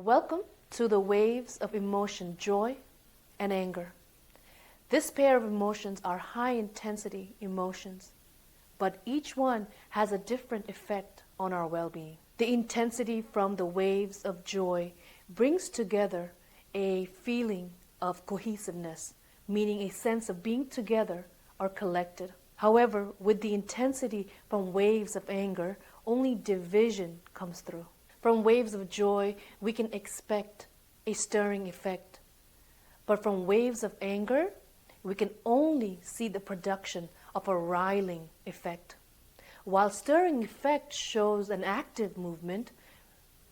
Welcome to the waves of emotion, joy and anger. This pair of emotions are high-intensity emotions, but each one has a different effect on our well-being. The intensity from the waves of joy brings together a feeling of cohesiveness, meaning a sense of being together or collected. However, with the intensity from waves of anger, only division comes through. From waves of joy, we can expect a stirring effect. But from waves of anger, we can only see the production of a riling effect. While stirring effect shows an active movement,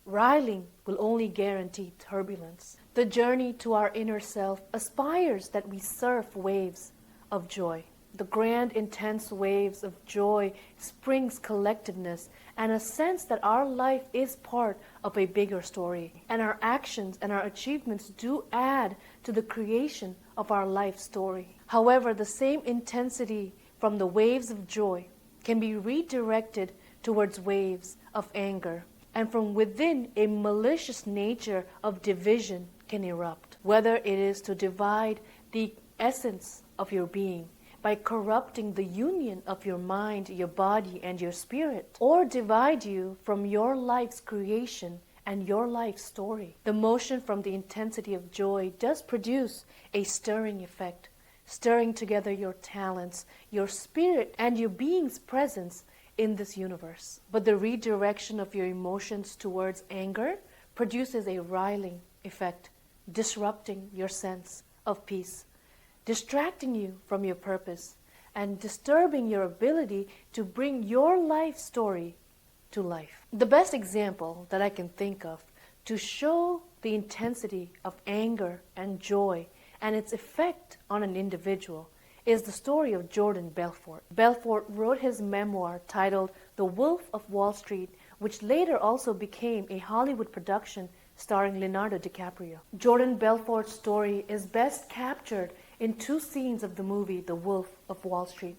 riling will only guarantee turbulence. The journey to our inner self aspires that we surf waves of joy. The grand, intense waves of joy springs collectiveness and a sense that our life is part of a bigger story, and our actions and our achievements do add to the creation of our life story. However, the same intensity from the waves of joy can be redirected towards waves of anger, and from within a malicious nature of division can erupt, whether it is to divide the essence of your being by corrupting the union of your mind, your body, and your spirit, or divide you from your life's creation and your life story. The motion from the intensity of joy does produce a stirring effect, stirring together your talents, your spirit, and your being's presence in this universe. But the redirection of your emotions towards anger produces a riling effect, disrupting your sense of peace, distracting you from your purpose, and disturbing your ability to bring your life story to life. The best example that I can think of to show the intensity of anger and joy and its effect on an individual is the story of Jordan Belfort. Belfort wrote his memoir titled The Wolf of Wall Street, which later also became a Hollywood production starring Leonardo DiCaprio. Jordan Belfort's story is best captured in two scenes of the movie The Wolf of Wall Street,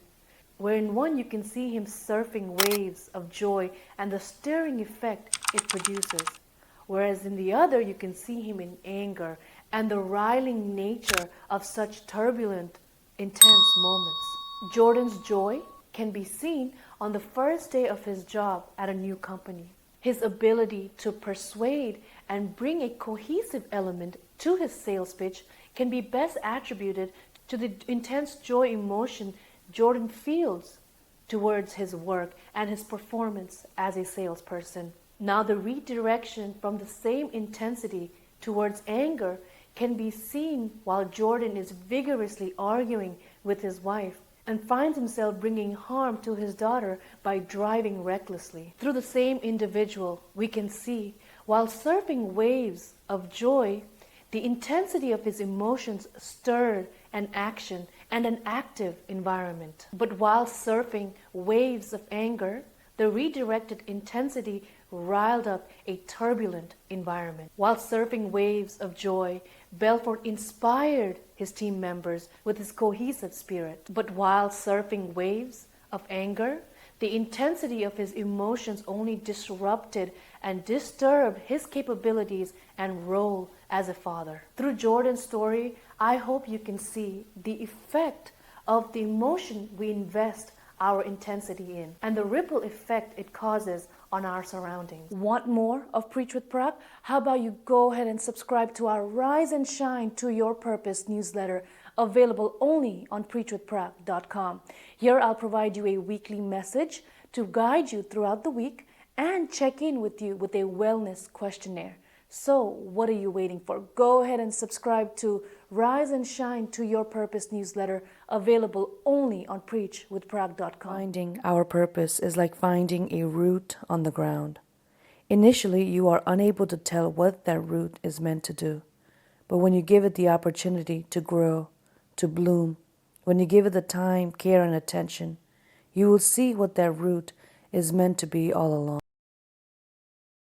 where in one you can see him surfing waves of joy and the stirring effect it produces, whereas in the other you can see him in anger and the riling nature of such turbulent, intense moments. Jordan's joy can be seen on the first day of his job at a new company. His ability to persuade and bring a cohesive element to his sales pitch can be best attributed to the intense joy emotion Jordan feels towards his work and his performance as a salesperson. Now the redirection from the same intensity towards anger can be seen while Jordan is vigorously arguing with his wife and finds himself bringing harm to his daughter by driving recklessly. Through the same individual, we can see, while surfing waves of joy, the intensity of his emotions stirred an action and an active environment. But while surfing waves of anger, the redirected intensity riled up a turbulent environment. While surfing waves of joy, Belfort inspired his team members with his cohesive spirit. But while surfing waves of anger, the intensity of his emotions only disrupted and disturbed his capabilities and role as a father. Through Jordan's story, I hope you can see the effect of the emotion we invest our intensity in and the ripple effect it causes on our surroundings. Want more of Preach with Prak? How about you go ahead and subscribe to our Rise and Shine to Your Purpose newsletter, available only on preachwithprak.com. Here I'll provide you a weekly message to guide you throughout the week and check in with you with a wellness questionnaire. So what are you waiting for? Go ahead and subscribe to Rise and Shine to Your Purpose newsletter, available only on preachwithprak.com. Finding our purpose is like finding a root on the ground. Initially, you are unable to tell what that root is meant to do. But when you give it the opportunity to grow, to bloom, when you give it the time, care, and attention, you will see what that root is meant to be all along.